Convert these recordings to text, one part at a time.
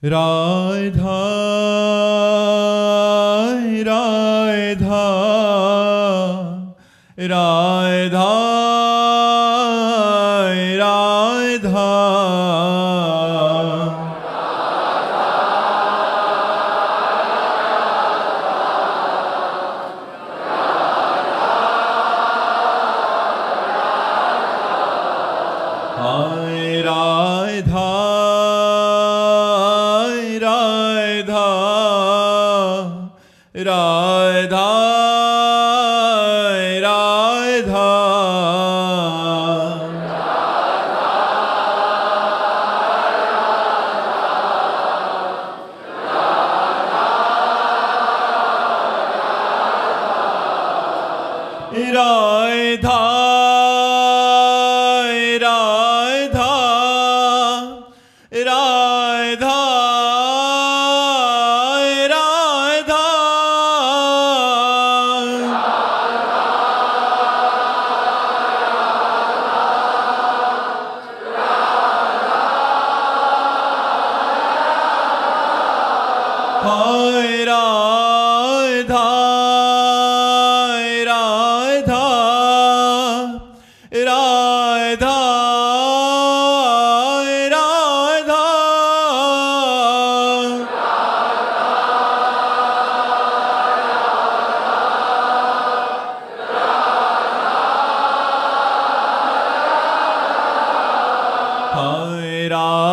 राधा राधा राधा राधा राधा राधा राधा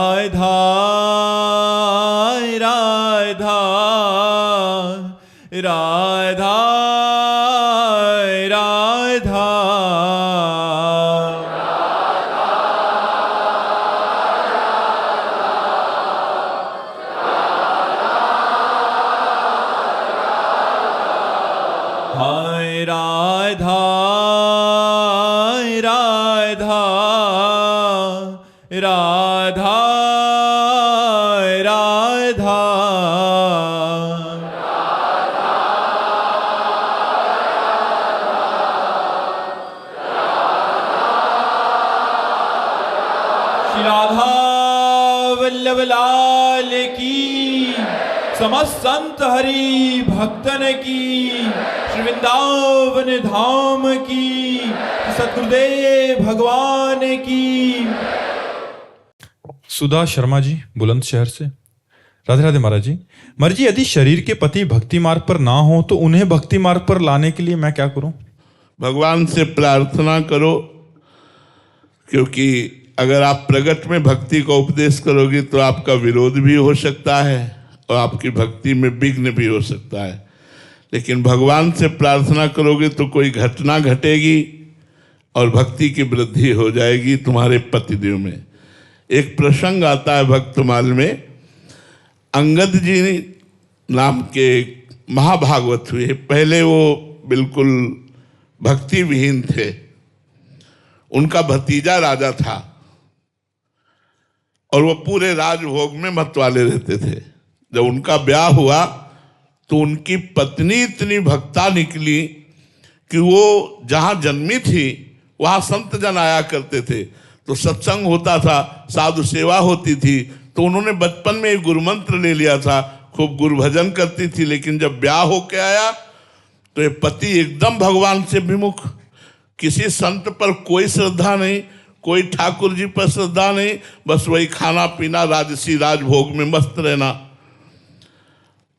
राधा राधा राधा राधा हाय राधा राधा राधा राधा राधा वल्लभ लाल की, समस्त संत हरि भक्तन की, श्री वृंदावन धाम की, सतगुरुदेव भगवान की। सुधा शर्मा जी बुलंदशहर से। राधे राधे महाराज जी। महाराज जी, यदि शरीर के पति भक्ति मार्ग पर ना हो तो उन्हें भक्ति मार्ग पर लाने के लिए मैं क्या करूं? भगवान से प्रार्थना करो, क्योंकि अगर आप प्रगट में भक्ति का उपदेश करोगे तो आपका विरोध भी हो सकता है और आपकी भक्ति में विघ्न भी हो सकता है। लेकिन भगवान से प्रार्थना करोगे तो कोई घटना घटेगी और भक्ति की वृद्धि हो जाएगी तुम्हारे पतिदेव में। एक प्रसंग आता है भक्तमाल में, अंगद जी नाम के महाभागवत हुए। पहले वो बिल्कुल भक्ति विहीन थे, उनका भतीजा राजा था और वो पूरे राजभोग में मतवाले रहते थे। जब उनका ब्याह हुआ तो उनकी पत्नी इतनी भक्ता निकली कि वो जहाँ जन्मी थी वहाँ संत जन आया करते थे, तो सत्संग होता था, साधु सेवा होती थी। तो उन्होंने बचपन में एक गुरु मंत्र ले लिया था, खूब गुरु भजन करती थी। लेकिन जब ब्याह होके आया तो ये पति एकदम भगवान से विमुख, किसी संत पर कोई श्रद्धा नहीं, कोई ठाकुर जी पर श्रद्धा नहीं, बस वही खाना पीना राजसी राजभोग में मस्त रहना।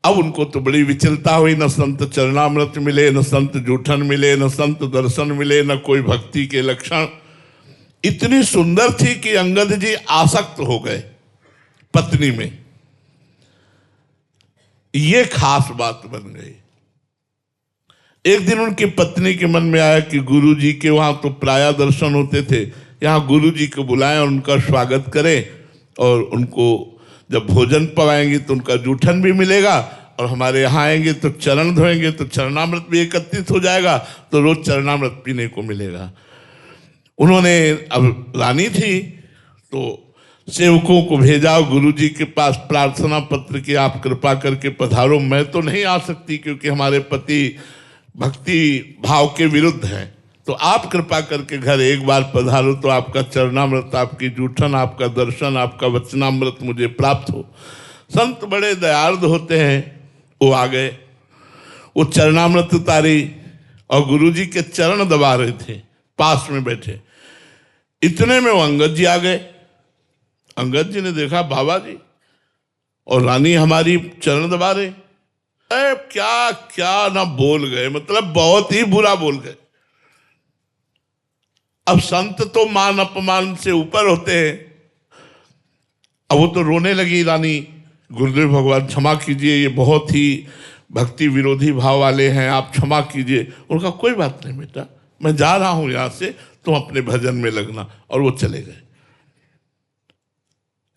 अब उनको तो बड़ी विचलता हुई, न संत चरणामृत मिले, न संत जूठन मिले, न संत दर्शन मिले, न कोई भक्ति के लक्षण। इतनी सुंदर थी कि अंगद जी आसक्त हो गए पत्नी में। ये खास बात बन गई। एक दिन उनकी पत्नी के मन में आया कि गुरु जी के वहां तो प्राय दर्शन होते थे, यहाँ गुरु जी को बुलाएं और उनका स्वागत करें, और उनको जब भोजन पवाएंगे तो उनका जूठन भी मिलेगा, और हमारे यहाँ आएंगे तो चरण धोएंगे तो चरणामृत भी एकत्रित हो जाएगा, तो रोज चरणामृत पीने को मिलेगा। उन्होंने, अब रानी थी तो सेवकों को भेजा गुरु जी के पास प्रार्थना पत्र की, आप कृपा करके पधारो। मैं तो नहीं आ सकती क्योंकि हमारे पति भक्ति भाव के विरुद्ध हैं, तो आप कृपा करके घर एक बार पधारो तो आपका चरणामृत, आपकी जूठन, आपका दर्शन, आपका वचनामृत मुझे प्राप्त हो। संत बड़े दयार्द होते हैं। वो आ गए, वो चरणामृत उतारी और गुरुजी के चरण दबा रहे थे, पास में बैठे। इतने में वो अंगद जी आ गए। अंगद जी ने देखा बाबा जी और रानी हमारी चरण दबा रहे। क्या क्या ना बोल गए, मतलब बहुत ही बुरा बोल गए। अब संत तो मान अपमान से ऊपर होते हैं। अब वो तो रोने लगी रानी, गुरुदेव भगवान क्षमा कीजिए, ये बहुत ही भक्ति विरोधी भाव वाले हैं, आप क्षमा कीजिए। उनका कोई बात नहीं बेटा, मैं जा रहा हूं यहां से, तुम अपने भजन में लगना। और वो चले गए।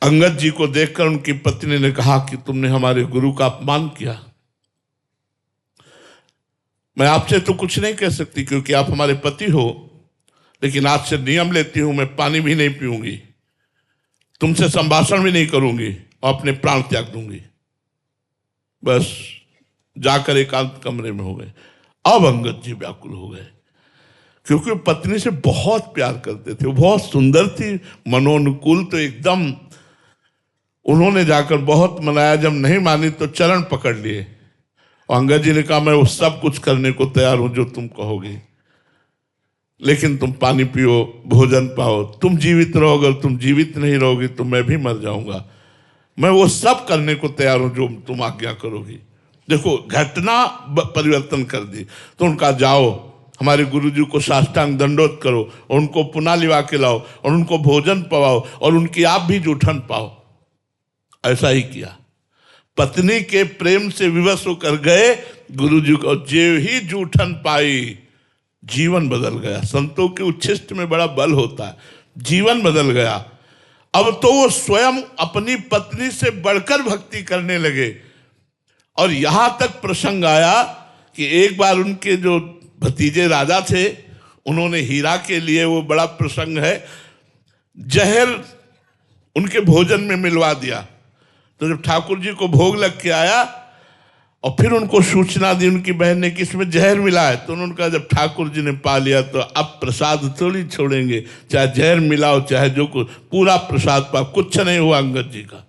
अंगद जी को देखकर उनकी पत्नी ने कहा कि तुमने हमारे गुरु का अपमान किया। मैं आपसे तो कुछ नहीं कह सकती क्योंकि आप हमारे पति हो, लेकिन आज से नियम लेती हूं, मैं पानी भी नहीं पीऊंगी, तुमसे संभाषण भी नहीं करूंगी और अपने प्राण त्याग दूंगी। बस जाकर एकांत कमरे में हो गए। अब अंगद जी व्याकुल हो गए क्योंकि वो पत्नी से बहुत प्यार करते थे, वो बहुत सुंदर थी, मनोनुकूल, तो एकदम उन्होंने जाकर बहुत मनाया। जब नहीं मानी तो चरण पकड़ लिए और अंगद जी ने कहा मैं वो सब कुछ करने को तैयार हूं जो तुम कहोगे, लेकिन तुम पानी पियो, भोजन पाओ, तुम जीवित रहो। अगर तुम जीवित नहीं रहोगी तो मैं भी मर जाऊंगा। मैं वो सब करने को तैयार हूं जो तुम आज्ञा करोगी। देखो घटना परिवर्तन कर दी। तो उनका जाओ, हमारे गुरुजी को साष्टांग दंडोत करो और उनको पुनः लिवा के लाओ और उनको भोजन पवाओ और उनकी आप भी जूठन पाओ। ऐसा ही किया। पत्नी के प्रेम से विवश होकर गए गुरुजी को, जे ही जूठन पाई, जीवन बदल गया। संतों के उच्छिष्ट में बड़ा बल होता है, जीवन बदल गया। अब तो वो स्वयं अपनी पत्नी से बढ़कर भक्ति करने लगे। और यहां तक प्रसंग आया कि एक बार उनके जो भतीजे राजा थे, उन्होंने हीरा के लिए, वो बड़ा प्रसंग है, जहर उनके भोजन में मिलवा दिया। तो जब ठाकुर जी को भोग लग के आया और फिर उनको सूचना दी उनकी बहन ने कि इसमें जहर मिला है, तो उन्होंने कहा जब ठाकुर जी ने पा लिया तो अब प्रसाद थोड़ी छोड़ेंगे, चाहे जहर मिलाओ चाहे जो कुछ, पूरा प्रसाद पा। कुछ नहीं हुआ अंगद जी का,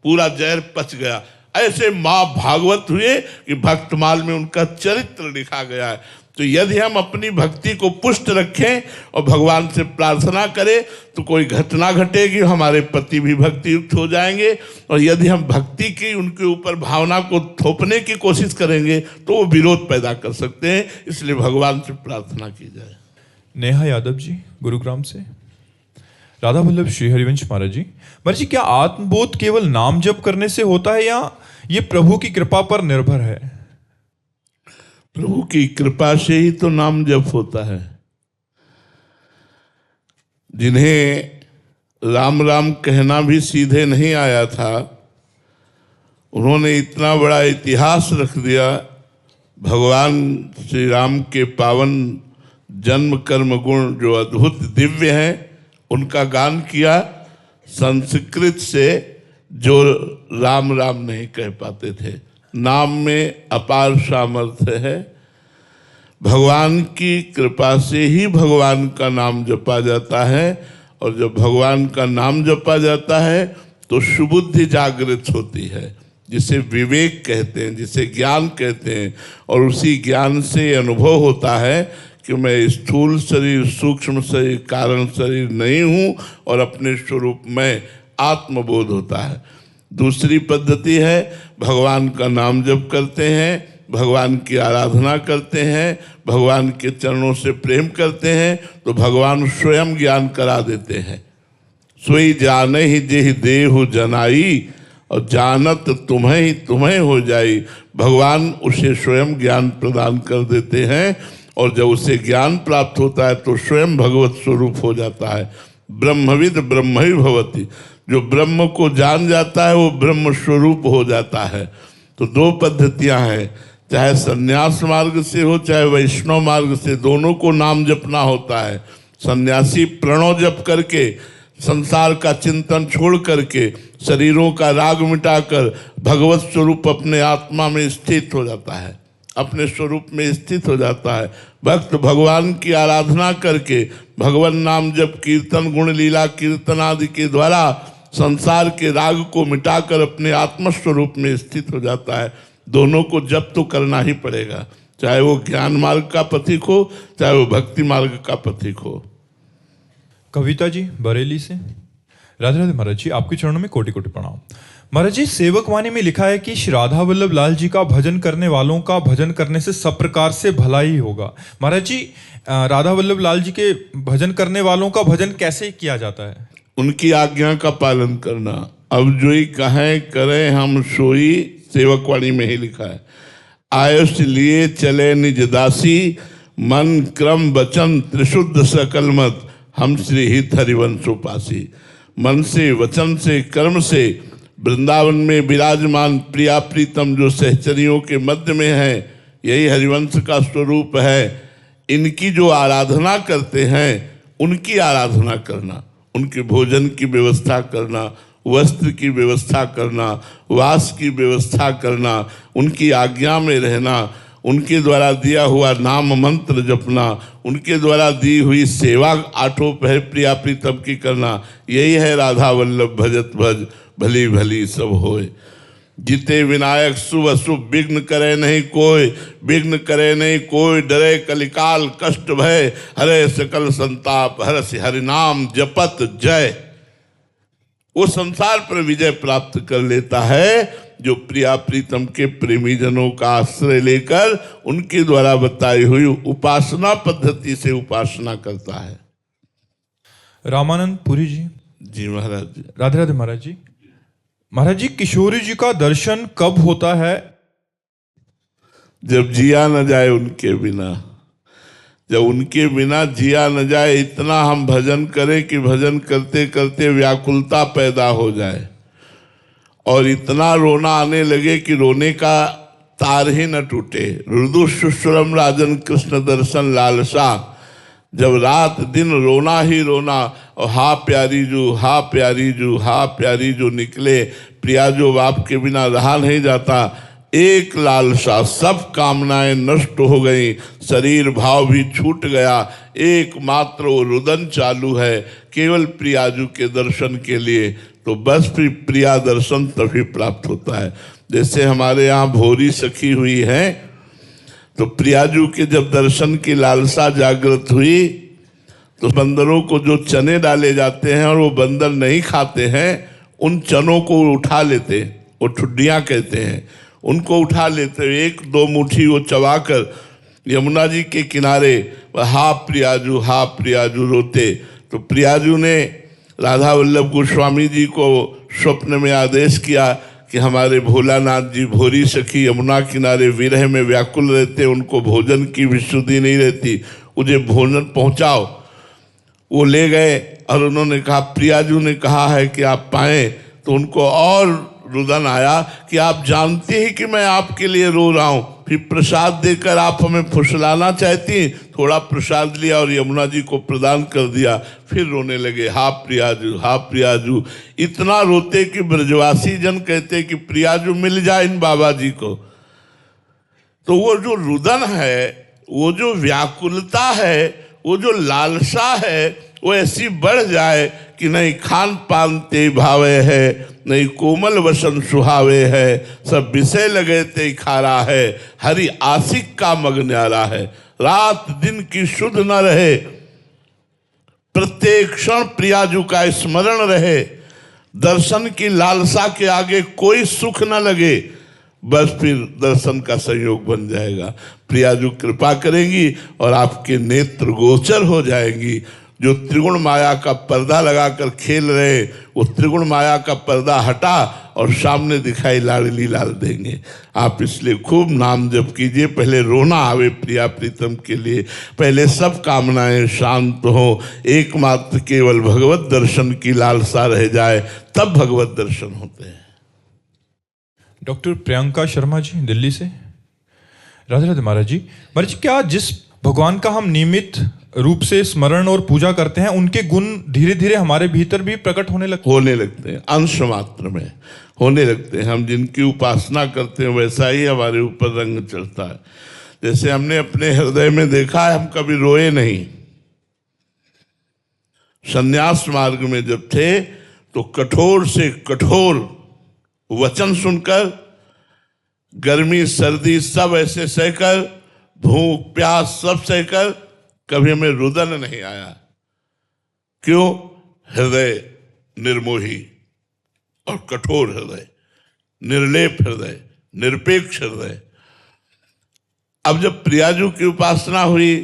पूरा जहर पच गया। ऐसे माँ भागवत हुए कि भक्तमाल में उनका चरित्र लिखा गया है। तो यदि हम अपनी भक्ति को पुष्ट रखें और भगवान से प्रार्थना करें तो कोई घटना घटेगी, हमारे पति भी भक्ति युक्त हो जाएंगे। और यदि हम भक्ति की उनके ऊपर भावना को थोपने की कोशिश करेंगे तो वो विरोध पैदा कर सकते हैं। इसलिए भगवान से प्रार्थना की जाए। नेहा यादव जी गुरुग्राम से। राधा वल्लभ श्री हरिवंश महाराज जी, महाराज जी क्या आत्मबोध केवल नाम जप करने से होता है या ये प्रभु की कृपा पर निर्भर है? प्रभु की कृपा से ही तो नाम जप होता है। जिन्हें राम राम कहना भी सीधे नहीं आया था, उन्होंने इतना बड़ा इतिहास रख दिया। भगवान श्री राम के पावन जन्म कर्म गुण जो अद्भुत दिव्य हैं, उनका गान किया संस्कृत से, जो राम राम नहीं कह पाते थे। नाम में अपार सामर्थ्य है। भगवान की कृपा से ही भगवान का नाम जपा जाता है। और जब भगवान का नाम जपा जाता है तो सुबुद्धि जागृत होती है, जिसे विवेक कहते हैं, जिसे ज्ञान कहते हैं। और उसी ज्ञान से अनुभव होता है कि मैं स्थूल शरीर, सूक्ष्म शरीर, कारण शरीर नहीं हूँ और अपने स्वरूप में आत्मबोध होता है। दूसरी पद्धति है, भगवान का नाम जप करते हैं, भगवान की आराधना करते हैं, भगवान के चरणों से प्रेम करते हैं, तो भगवान स्वयं ज्ञान करा देते हैं। सोई जाने ही जेहि देहु जनाई और जानत तुम्हें ही तुम्हें हो जाई। भगवान उसे स्वयं ज्ञान प्रदान कर देते हैं और जब उसे ज्ञान प्राप्त होता है तो स्वयं भगवत स्वरूप हो जाता है। ब्रह्मविद ब्रह्म ही भवति, जो ब्रह्म को जान जाता है वो ब्रह्म स्वरूप हो जाता है। तो दो पद्धतियां हैं, चाहे संन्यास मार्ग से हो चाहे वैष्णव मार्ग से, दोनों को नाम जपना होता है। सन्यासी प्रणव जप करके, संसार का चिंतन छोड़ करके, शरीरों का राग मिटाकर भगवत स्वरूप अपने आत्मा में स्थित हो जाता है, अपने स्वरूप में स्थित हो जाता है। भक्त भगवान की आराधना करके, भगवान नाम जप कीर्तन गुण लीला कीर्तन आदि के द्वारा संसार के राग को मिटाकर अपने आत्मस्वरूप में स्थित हो जाता है। दोनों को जप तो करना ही पड़ेगा, चाहे वो ज्ञान मार्ग का पथिक हो, चाहे वो भक्ति मार्ग का पथिक हो। कविता जी बरेली से। राधे राधे महाराज जी, आपके चरणों में कोटि कोटि प्रणाम। महाराज जी, सेवक वाणी में लिखा है कि श्री राधा वल्लभ लाल जी का भजन करने वालों का भजन करने से सब प्रकार से भला ही होगा। महाराज जी, राधा वल्लभ लाल जी के भजन करने वालों का भजन कैसे किया जाता है? उनकी आज्ञा का पालन करना। अब जोई कहें करें हम सोई, सेवक वाणी में ही लिखा है। आयुष लिए चले निज दासी, मन क्रम वचन त्रिशुद्ध सकल मत, हम श्री हित हरिवंशोपासी। मन से, वचन से, कर्म से वृंदावन में विराजमान प्रिया प्रीतम जो सहचरियों के मध्य में है, यही हरिवंश का स्वरूप है। इनकी जो आराधना करते हैं, उनकी आराधना करना, उनके भोजन की व्यवस्था करना, वस्त्र की व्यवस्था करना, वास की व्यवस्था करना, उनकी आज्ञा में रहना, उनके द्वारा दिया हुआ नाम मंत्र जपना, उनके द्वारा दी हुई सेवा आठों पहर प्रिया प्रीतम की करना, यही है राधा वल्लभ भजत भज भली भली सब होए। जिते विनायक शुभ अशुभ विघ्न करे नहीं कोई, विघ्न करे नहीं कोई, डरे कलिकाल कष्ट भय, हरे सकल संताप हरसि हरि नाम जपत जय। वो संसार पर विजय प्राप्त कर लेता है जो प्रिया प्रीतम के प्रेमी जनों का आश्रय लेकर उनके द्वारा बताई हुई उपासना पद्धति से उपासना करता है। रामानंद पुरी जी। जी महाराज जी। राधे राधे महाराज जी। महाराज जी, किशोरी जी का दर्शन कब होता है? जब जिया न जाए उनके बिना, जब उनके बिना जिया न जाए। इतना हम भजन करें कि भजन करते करते व्याकुलता पैदा हो जाए और इतना रोना आने लगे कि रोने का तार ही न टूटे। रुदु शुश्रम राजन कृष्ण दर्शन लालसा, जब रात दिन रोना ही रोना, और हा प्यारी जू, हा प्यारी जू, हा प्यारी जू निकले। प्रिया जो बाप के बिना रहा नहीं जाता। एक लालसा, सब कामनाएं नष्ट हो गई, शरीर भाव भी छूट गया, एकमात्र वो रुदन चालू है केवल प्रियाजू के दर्शन के लिए। तो बस फिर प्रिया दर्शन तभी प्राप्त होता है। जैसे हमारे यहाँ भोरी सखी हुई है, तो प्रियाजू के जब दर्शन की लालसा जागृत हुई तो बंदरों को जो चने डाले जाते हैं और वो बंदर नहीं खाते हैं, उन चनों को उठा लेते, वो ठुड्डियाँ कहते हैं, उनको उठा लेते, एक दो मुट्ठी वो चबाकर यमुना जी के किनारे हा प्रियाजू रोते। तो प्रियाजू ने राधा वल्लभ गोस्वामी जी को स्वप्न में आदेश किया कि हमारे भोलानाथ जी भोरी सखी यमुना किनारे विरह में व्याकुल रहते, उनको भोजन की विशुद्धि नहीं रहती, मुझे भोजन पहुंचाओ। वो ले गए और उन्होंने कहा, प्रियाजू ने कहा है कि आप पाएं। तो उनको और रुदन आया कि आप जानते ही कि मैं आपके लिए रो रहा हूँ, फिर प्रसाद देकर आप हमें फुसलाना चाहती। थोड़ा प्रसाद लिया और यमुना जी को प्रदान कर दिया, फिर रोने लगे, हा प्रियाजू, हा प्रियाजू। इतना रोते कि ब्रजवासी जन कहते कि प्रियाजू मिल जाए इन बाबा जी को। तो वो जो रुदन है, वो जो व्याकुलता है, वो जो लालसा है, वो ऐसी बढ़ जाए कि नहीं खान पान ते भावे है, नहीं कोमल वसन सुहावे है, सब विषय लगे ते खारा है, हरि आशिक का मग न्यारा है। रात दिन की शुद्ध न रहे, प्रत्येक क्षण प्रियाजू का स्मरण रहे, दर्शन की लालसा के आगे कोई सुख न लगे, बस फिर दर्शन का संयोग बन जाएगा। प्रियाजू कृपा करेंगी और आपके नेत्र गोचर हो जाएंगी। जो त्रिगुण माया का पर्दा लगाकर खेल रहे, वो त्रिगुण माया का पर्दा हटा और सामने दिखाई लाडली लाल देंगे। आप इसलिए खूब नाम जप कीजिए। पहले रोना आवे प्रिया प्रीतम के लिए, पहले सब कामनाएं शांत हो, एकमात्र केवल भगवत दर्शन की लालसा रह जाए, तब भगवत दर्शन होते हैं। डॉक्टर प्रियंका शर्मा जी दिल्ली से। राधे राधे महाराज जी। महाराज जी, क्या जिस भगवान का हम नियमित रूप से स्मरण और पूजा करते हैं, उनके गुण धीरे धीरे हमारे भीतर भी प्रकट होने लगते हैं, अंश मात्र में होने लगते हैं। हम जिनकी उपासना करते हैं वैसा ही हमारे ऊपर रंग चढ़ता है। जैसे हमने अपने हृदय में देखा है, हम कभी रोए नहीं। संन्यास मार्ग में जब थे तो कठोर से कठोर वचन सुनकर, गर्मी सर्दी सब ऐसे सहकर, भूख प्यास सब सहकर, कभी हमें रुदन नहीं आया। क्यों? हृदय निर्मोही और कठोर हृदय, निर्लेप हृदय, निरपेक्ष हृदय। अब जब प्रियाजू की उपासना हुई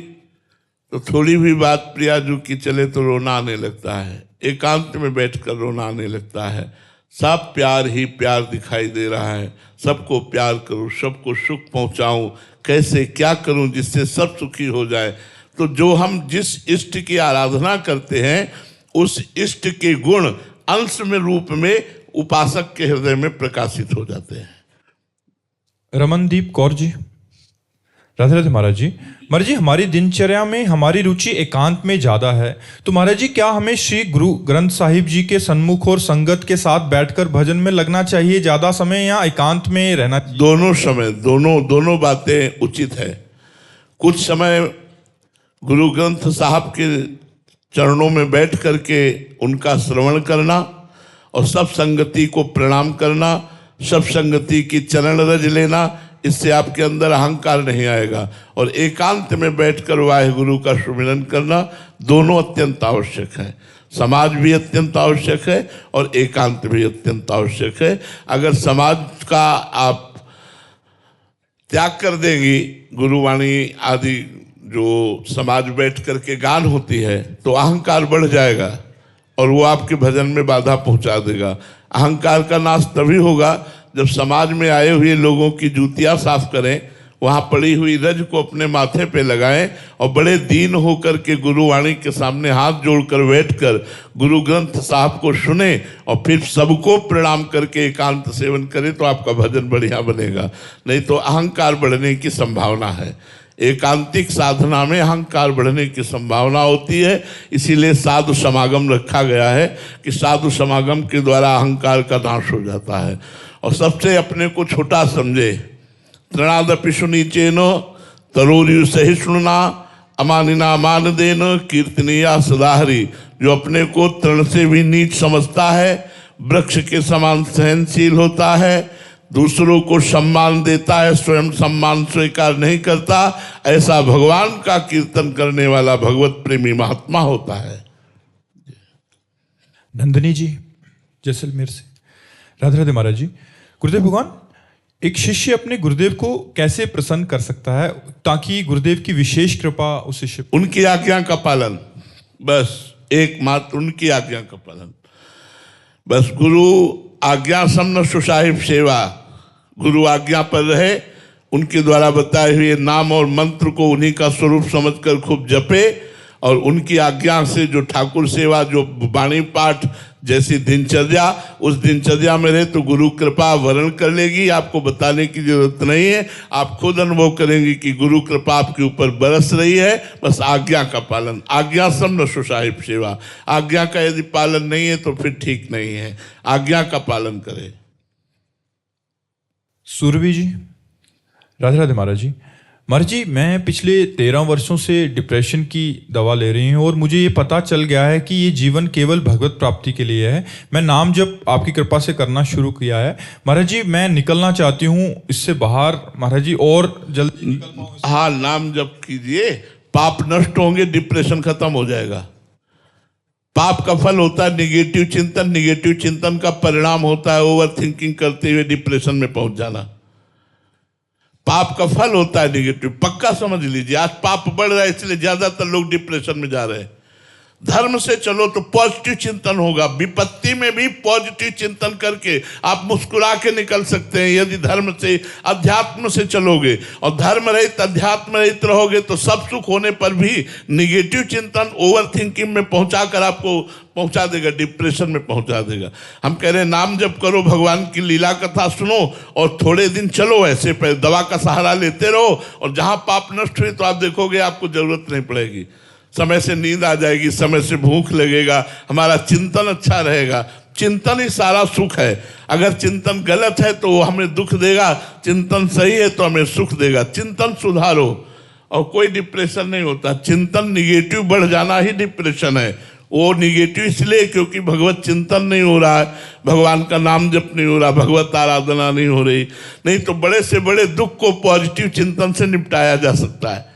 तो थोड़ी भी बात प्रियाजू की चले तो रोना आने लगता है, एकांत में बैठकर रोना आने लगता है। सब प्यार ही प्यार दिखाई दे रहा है, सबको प्यार करूं, सबको सुख पहुंचाऊं, कैसे क्या करूं जिससे सब सुखी हो जाए। तो जो हम जिस इष्ट की आराधना करते हैं उस इष्ट के गुण अंश में रूप में उपासक के हृदय में प्रकाशित हो जाते हैं। रमनदीप कौर जी, राधे राधे महाराज जी। महाराज जी, हमारी दिनचर्या में हमारी रुचि एकांत में ज्यादा है, तो महाराज जी क्या हमें श्री गुरु ग्रंथ साहिब जी के सन्मुख और संगत के साथ बैठकर भजन में लगना चाहिए ज्यादा समय, या एकांत में रहना? दोनों समय, दोनों बातें उचित है। कुछ समय गुरु ग्रंथ साहब के चरणों में बैठ करके उनका श्रवण करना और सब संगति को प्रणाम करना, सब संगति की चरण रज लेना, इससे आपके अंदर अहंकार नहीं आएगा। और एकांत में बैठकर वाहेगुरु का सुमिरन करना, दोनों अत्यंत आवश्यक है। समाज भी अत्यंत आवश्यक है और एकांत भी अत्यंत आवश्यक है। अगर समाज का आप त्याग कर देंगी, गुरुवाणी आदि जो समाज बैठ करके गान होती है, तो अहंकार बढ़ जाएगा और वो आपके भजन में बाधा पहुंचा देगा। अहंकार का नाश तभी होगा जब समाज में आए हुए लोगों की जूतियां साफ करें, वहां पड़ी हुई रज को अपने माथे पे लगाएं और बड़े दीन होकर के गुरुवाणी के सामने हाथ जोड़कर बैठकर गुरु ग्रंथ साहब को सुने और फिर सबको प्रणाम करके एकांत सेवन करें, तो आपका भजन बढ़िया बनेगा। नहीं तो अहंकार बढ़ने की संभावना है। एकांतिक साधना में अहंकार बढ़ने की संभावना होती है, इसीलिए साधु समागम रखा गया है कि साधु समागम के द्वारा अहंकार का नाश हो जाता है। और सबसे अपने को छोटा समझे। तृणादपि सुनीचेनो तरोर्यु सहिष्णुना अमानिना मान देन कीर्तनीया सदाहरी। जो अपने को तृण से भी नीच समझता है, वृक्ष के समान सहनशील होता है, दूसरों को सम्मान देता है, स्वयं सम्मान स्वीकार नहीं करता, ऐसा भगवान का कीर्तन करने वाला भगवत प्रेमी महात्मा होता है। नंदिनी जी जैसलमेर से, राधे राधे महाराज जी। गुरुदेव भगवान, एक शिष्य अपने गुरुदेव को कैसे प्रसन्न कर सकता है ताकि गुरुदेव की विशेष कृपा उस शिष्य? उनकी आज्ञा का पालन, बस एकमात्र उनकी आज्ञा का पालन। बस गुरु आज्ञा समन सुसाहिब सेवा, गुरु आज्ञा पर रहे, उनके द्वारा बताए हुए नाम और मंत्र को उन्हीं का स्वरूप समझकर खूब जपे और उनकी आज्ञा से जो ठाकुर सेवा, जो वाणी पाठ जैसी दिनचर्या, उस दिनचर्या में रहे तो गुरु कृपा वर्ण कर लेगी। आपको बताने की जरूरत नहीं है, आप खुद अनुभव करेंगे कि गुरु कृपा आपके ऊपर बरस रही है। बस आज्ञा का पालन, आज्ञा सब न सुसाहिब सेवा। आज्ञा का यदि पालन नहीं है तो फिर ठीक नहीं है, आज्ञा का पालन करें। सुरभि जी, राधे राधे महाराज जी। महाराज जी, मैं पिछले 13 वर्षों से डिप्रेशन की दवा ले रही हूँ और मुझे ये पता चल गया है कि ये जीवन केवल भगवत प्राप्ति के लिए है। मैं नाम जप आपकी कृपा से करना शुरू किया है महाराज जी। मैं निकलना चाहती हूँ इससे बाहर महाराज जी, और जल्दी निकल पाऊँ। हाँ, नाम जप कीजिए, पाप नष्ट होंगे, डिप्रेशन खत्म हो जाएगा। पाप का फल होता है निगेटिव चिंतन, निगेटिव चिंतन का परिणाम होता है ओवर थिंकिंग करते हुए डिप्रेशन में पहुंच जाना। पाप का फल होता है निगेटिव, पक्का समझ लीजिए। आज पाप बढ़ रहा है इसलिए ज्यादातर लोग डिप्रेशन में जा रहे हैं। धर्म से चलो तो पॉजिटिव चिंतन होगा, विपत्ति में भी पॉजिटिव चिंतन करके आप मुस्कुरा के निकल सकते हैं। यदि धर्म से अध्यात्म से चलोगे और धर्म रहित अध्यात्म रहित रहोगे तो सब सुख होने पर भी निगेटिव चिंतन ओवर थिंकिंग में पहुंचा कर आपको पहुंचा देगा, डिप्रेशन में पहुंचा देगा। हम कह रहे हैं नाम जप करो, भगवान की लीला कथा सुनो और थोड़े दिन चलो ऐसे, पर दवा का सहारा लेते रहो और जहां पाप नष्ट हुए तो आप देखोगे आपको जरूरत नहीं पड़ेगी। समय से नींद आ जाएगी, समय से भूख लगेगा, हमारा चिंतन अच्छा रहेगा। चिंतन ही सारा सुख है। अगर चिंतन गलत है तो वो हमें दुख देगा, चिंतन सही है तो हमें सुख देगा। चिंतन सुधारो और कोई डिप्रेशन नहीं होता। चिंतन निगेटिव बढ़ जाना ही डिप्रेशन है, वो निगेटिव इसलिए क्योंकि भगवत चिंतन नहीं हो रहा है, भगवान का नाम जप नहीं हो रहा, भगवत आराधना नहीं हो रही। नहीं तो बड़े से बड़े दुख को पॉजिटिव चिंतन से निपटाया जा सकता है।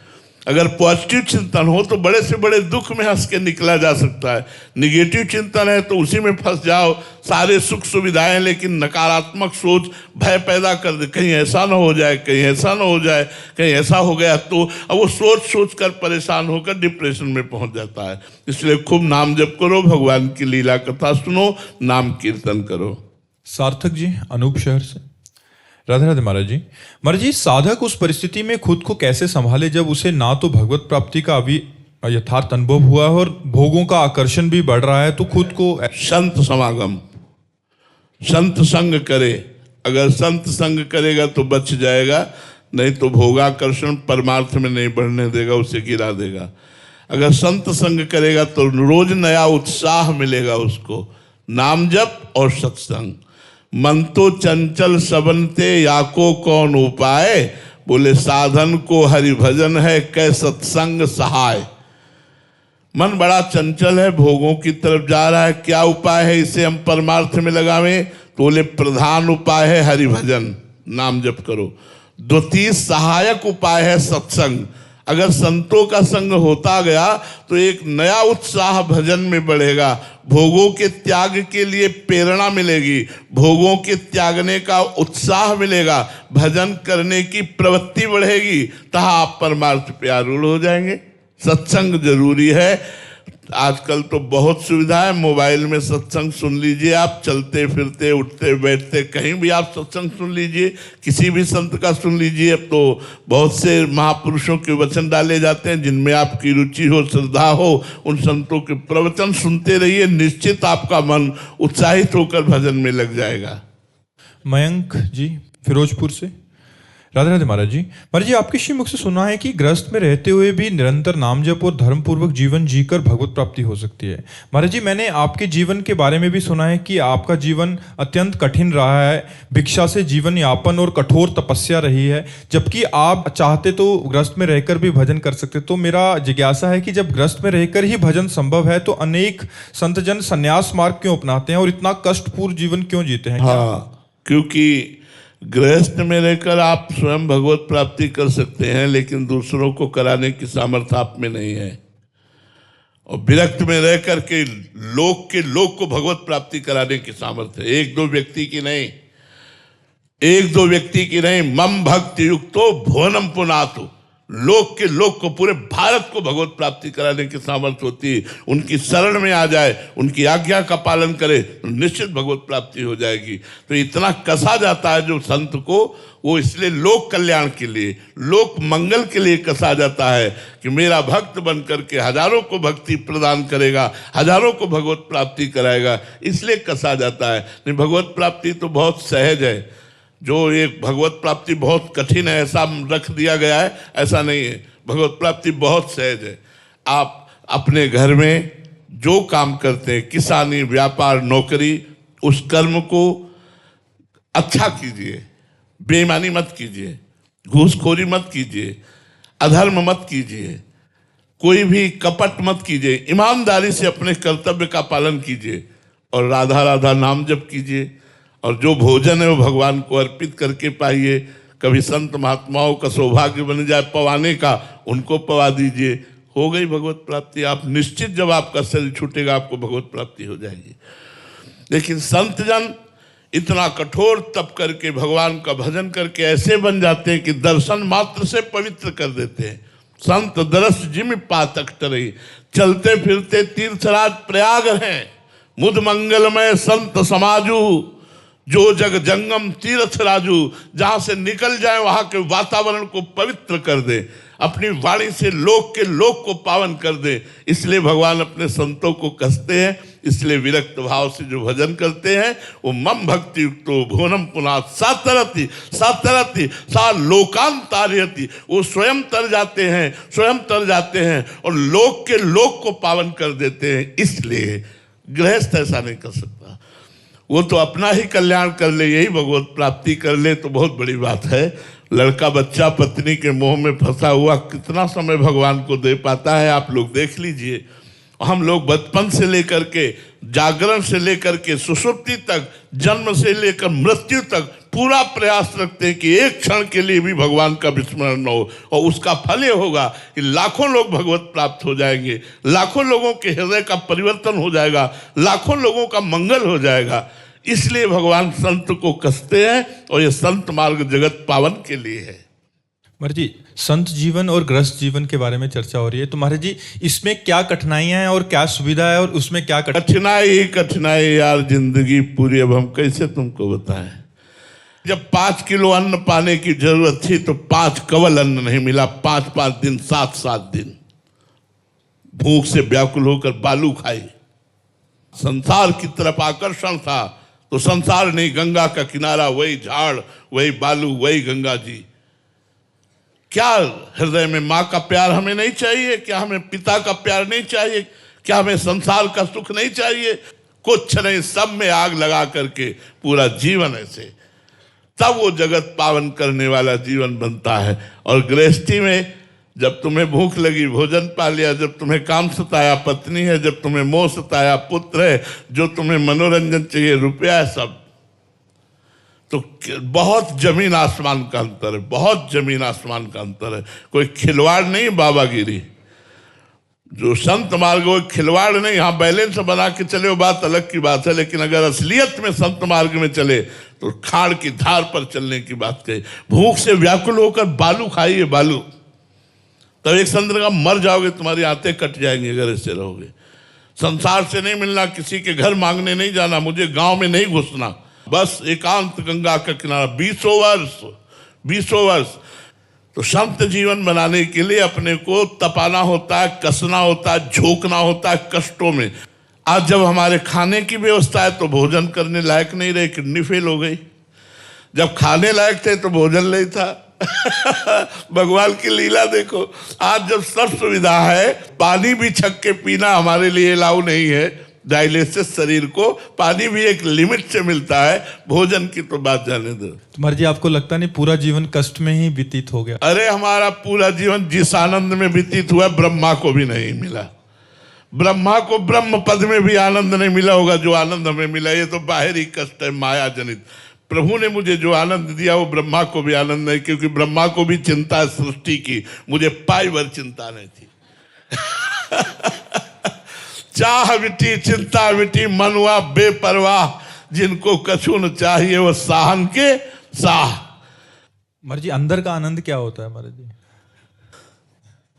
अगर पॉजिटिव चिंतन हो तो बड़े से बड़े दुख में हंस के निकला जा सकता है। निगेटिव चिंतन है तो उसी में फंस जाओ, सारे सुख सुविधाएं, लेकिन नकारात्मक सोच भय पैदा कर दे, कहीं ऐसा ना हो जाए, कहीं ऐसा ना हो जाए, कहीं ऐसा हो गया तो अब वो सोच सोच कर परेशान होकर डिप्रेशन में पहुंच जाता है। इसलिए खूब नाम जप करो, भगवान की लीला कथा सुनो, नाम कीर्तन करो। सार्थक जी अनूप शहर से। राधे राधे महाराज जी। महाराज जी, साधक उस परिस्थिति में खुद को कैसे संभाले जब उसे ना तो भगवत प्राप्ति का अभी यथार्थ अनुभव हुआ है और भोगों का आकर्षण भी बढ़ रहा है, तो खुद को संत समागम, संत संग करे। अगर संत संग करेगा तो बच जाएगा, नहीं तो भोगाकर्षण परमार्थ में नहीं बढ़ने देगा, उसे गिरा देगा। अगर संत संग करेगा तो रोज नया उत्साह मिलेगा उसको। नाम जप और सत्संग। मन तो चंचल सबनते याको कौन उपाय, बोले साधन को हरि भजन है कै सत्संग सहाय। मन बड़ा चंचल है, भोगों की तरफ जा रहा है, क्या उपाय है इसे हम परमार्थ में लगावें? तो बोले प्रधान उपाय है हरि भजन, नाम जप करो। द्वितीय सहायक उपाय है सत्संग। अगर संतों का संग होता गया तो एक नया उत्साह भजन में बढ़ेगा, भोगों के त्याग के लिए प्रेरणा मिलेगी, भोगों के त्यागने का उत्साह मिलेगा, भजन करने की प्रवृत्ति बढ़ेगी, तहाँ आप परमार्थ पे आरूढ़ हो जाएंगे। सत्संग जरूरी है। आजकल तो बहुत सुविधा है, मोबाइल में सत्संग सुन लीजिए, आप चलते फिरते उठते बैठते कहीं भी आप सत्संग सुन लीजिए, किसी भी संत का सुन लीजिए। अब तो बहुत से महापुरुषों के वचन डाले जाते हैं, जिनमें आपकी रुचि हो, श्रद्धा हो, उन संतों के प्रवचन सुनते रहिए, निश्चित आपका मन उत्साहित होकर भजन में लग जाएगा। मयंक जी फिरोजपुर से। राधे राधे महाराज जी। महाराज जी, आपके श्रीमुख से सुना है कि गृहस्थ में रहते हुए भी निरंतर नाम जप और धर्म पूर्वक जीवन जीकर भगवत प्राप्ति हो सकती है। महाराज जी, मैंने आपके जीवन के बारे में भी सुना है कि आपका जीवन अत्यंत कठिन रहा है, भिक्षा से जीवन यापन और कठोर तपस्या रही है, जबकि आप चाहते तो गृहस्थ में रहकर भी भजन कर सकते। तो मेरा जिज्ञासा है कि जब गृहस्थ में रहकर ही भजन संभव है तो अनेक संतजन संन्यास मार्ग क्यों अपनाते हैं और इतना कष्टपूर्ण जीवन क्यों जीते हैं? हाँ, क्योंकि गृहस्थ में रहकर आप स्वयं भगवत प्राप्ति कर सकते हैं, लेकिन दूसरों को कराने की सामर्थ्य आप में नहीं है। और विरक्त में रह करके लोक को भगवत प्राप्ति कराने की सामर्थ्य है। एक दो व्यक्ति की नहीं, मम भक्ति युक्तो भुवनम पुनातु। लोक को, पूरे भारत को भगवत प्राप्ति कराने की सामर्थ्य होती है। उनकी शरण में आ जाए, उनकी आज्ञा का पालन करे तो निश्चित भगवत प्राप्ति हो जाएगी। तो इतना कसा जाता है जो संत को, वो इसलिए लोक कल्याण के लिए, लोक मंगल के लिए कसा जाता है कि मेरा भक्त बन करके हजारों को भक्ति प्रदान करेगा, हजारों को भगवत प्राप्ति कराएगा, इसलिए कसा जाता है। नहीं, भगवत प्राप्ति तो बहुत सहज है। जो एक भगवत प्राप्ति बहुत कठिन है ऐसा रख दिया गया है, ऐसा नहीं है। भगवत प्राप्ति बहुत सहज है। आप अपने घर में जो काम करते हैं, किसानी, व्यापार, नौकरी, उस कर्म को अच्छा कीजिए, बेईमानी मत कीजिए, घूसखोरी मत कीजिए, अधर्म मत कीजिए, कोई भी कपट मत कीजिए, ईमानदारी से अपने कर्तव्य का पालन कीजिए और राधा राधा नाम जप कीजिए। और जो भोजन है वो भगवान को अर्पित करके पाइए। कभी संत महात्माओं का सौभाग्य बन जाए पवाने का, उनको पवा दीजिए, हो गई भगवत प्राप्ति। आप निश्चित, जब आपका शरीर छूटेगा आपको भगवत प्राप्ति हो जाएगी। लेकिन संत जन इतना कठोर तप करके भगवान का भजन करके ऐसे बन जाते हैं कि दर्शन मात्र से पवित्र कर देते हैं। संत दरस जिम पातक तरई, चलते फिरते तीर्थराज प्रयाग हैं। मुद मंगलमय संत समाजू, जो जग जंगम तीर्थ राजू, जहां से निकल जाए वहां के वातावरण को पवित्र कर दे, अपनी वाणी से लोक को पावन कर दे। इसलिए भगवान अपने संतों को कसते हैं। इसलिए विरक्त भाव से जो भजन करते हैं वो मम भक्ति युक्तो भुवनम पुनात सातरति सा लोकांतारयति, वो स्वयं तर जाते हैं और लोक को पावन कर देते हैं। इसलिए गृहस्थ ऐसा नहीं कर सकता। वो तो अपना ही कल्याण कर ले, यही भगवत प्राप्ति कर ले तो बहुत बड़ी बात है। लड़का बच्चा पत्नी के मोह में फंसा हुआ कितना समय भगवान को दे पाता है, आप लोग देख लीजिए। हम लोग बचपन से लेकर के जागरण से लेकर के सुषुप्ति तक, जन्म से लेकर मृत्यु तक पूरा प्रयास रखते हैं कि एक क्षण के लिए भी भगवान का विस्मरण न हो, और उसका फल ये होगा कि लाखों लोग भगवत प्राप्त हो जाएंगे, लाखों लोगों के हृदय का परिवर्तन हो जाएगा, लाखों लोगों का मंगल हो जाएगा। इसलिए भगवान संत को कसते हैं, और ये संत मार्ग जगत पावन के लिए है। महाराज जी, संत जीवन और गृहस्थ जीवन के बारे में चर्चा हो रही है, तो महाराज जी इसमें क्या कठिनाइयां हैं और क्या सुविधा है, और उसमें क्या कठिनाई यार जिंदगी पूरी। अब हम कैसे तुमको बताएं। जब 5 किलो अन्न पाने की जरूरत थी तो 5 कवल अन्न नहीं मिला, 5-5 दिन, 7-7 दिन भूख से व्याकुल होकर बालू खाई। संसार की तरफ आकर्षण था तो संसार नहीं, गंगा का किनारा, वही झाड़, वही बालू, वही गंगा जी। क्या हृदय में माँ का प्यार हमें नहीं चाहिए? क्या हमें पिता का प्यार नहीं चाहिए? क्या हमें संसार का सुख नहीं चाहिए? कुछ नहीं, सब में आग लगा करके पूरा जीवन ऐसे, तब वो जगत पावन करने वाला जीवन बनता है। और गृहस्थी में जब तुम्हें भूख लगी भोजन पा लिया, जब तुम्हें काम सताया पत्नी है, जब तुम्हें मोह सताया पुत्र है, जो तुम्हें मनोरंजन चाहिए रुपया है, सब, तो बहुत जमीन आसमान का अंतर है, बहुत जमीन आसमान का अंतर है। कोई खिलवाड़ नहीं, बाबागिरी। जो संत मार्ग वो खिलवाड़ नहीं, हाँ बैलेंस बना के चले वो बात अलग की बात है, लेकिन अगर असलियत में संत मार्ग में चले तो खाड़ की धार पर चलने की बात कही। भूख से व्याकुल होकर बालू खाइए, बालू, तब एक संत का मर जाओगे, तुम्हारी आंतें कट जाएंगी अगर ऐसे रहोगे। संसार से नहीं मिलना, किसी के घर मांगने नहीं जाना, मुझे गांव में नहीं घुसना, बस एकांत गंगा का किनारा 20 वर्ष। तो संत जीवन बनाने के लिए अपने को तपाना होता है, कसना होता है, झोंकना होता है कष्टों में। आज जब हमारे खाने की व्यवस्था है तो भोजन करने लायक नहीं रहे, किडनी फेल हो गई। जब खाने लायक थे तो भोजन नहीं था। भगवान की लीला देखो, आज जब सब सुविधा है, पानी भी छक के पीना हमारे लिए अलाउ नहीं है, डायलिसिस शरीर को पानी भी एक लिमिट से मिलता है, भोजन की तो बात जाने दो। तुम्हारे जी आपको लगता नहीं पूरा जीवन कष्ट में ही व्यतीत हो गया? अरे हमारा पूरा जीवन जिस आनंद में व्यतीत हुआ ब्रह्मा को भी नहीं मिला। ब्रह्मा को ब्रह्म पद में भी आनंद नहीं मिला होगा जो आनंद हमें मिला। ये तो बाहरी कष्ट है, माया जनित। प्रभु ने मुझे जो आनंद दिया वो ब्रह्मा को भी आनंद नहीं, क्योंकि ब्रह्मा को भी चिंता है सृष्टि की, मुझे पाई भर चिंता नहीं थी। चाह मिटी चिंता मिटी, मन हुआ बेपरवाह, जिनको कछु न चाहिए वो साहन के साह। महाराज जी अंदर का आनंद क्या होता है महाराज जी?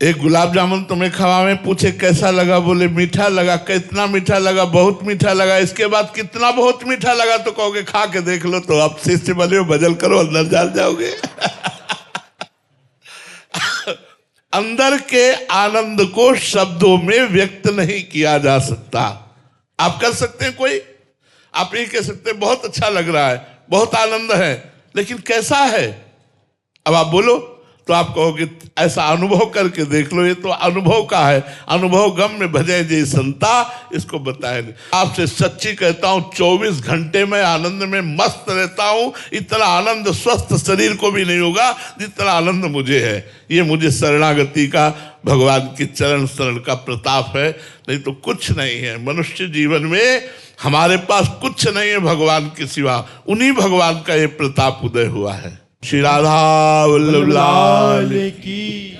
एक गुलाब जामुन तुम्हें खवावे, पूछे कैसा लगा, बोले मीठा लगा। कितना मीठा लगा? बहुत मीठा लगा। इसके बाद कितना बहुत मीठा लगा? तो कहोगे खा के देख लो, तो आप शिष्य बने हो, भजन करो, अंदर जान जाओगे। अंदर के आनंद को शब्दों में व्यक्त नहीं किया जा सकता। आप कर सकते हैं कोई, आप ये कह सकते हैं बहुत अच्छा लग रहा है, बहुत आनंद है, लेकिन कैसा है? अब आप बोलो तो आप कहोगे ऐसा अनुभव करके देख लो। ये तो अनुभव का है, अनुभव गम में भजे जे संता, इसको बताए नहीं। आपसे सच्ची कहता हूं 24 घंटे में आनंद में मस्त रहता हूं। इतना आनंद स्वस्थ शरीर को भी नहीं होगा जितना आनंद मुझे है। ये मुझे शरणागति का, भगवान की चरण शरण का प्रताप है, नहीं तो कुछ नहीं है। मनुष्य जीवन में हमारे पास कुछ नहीं है भगवान के सिवा, उन्हीं भगवान का ये प्रताप उदय हुआ है। श्री राधा वल्लभ लाल की।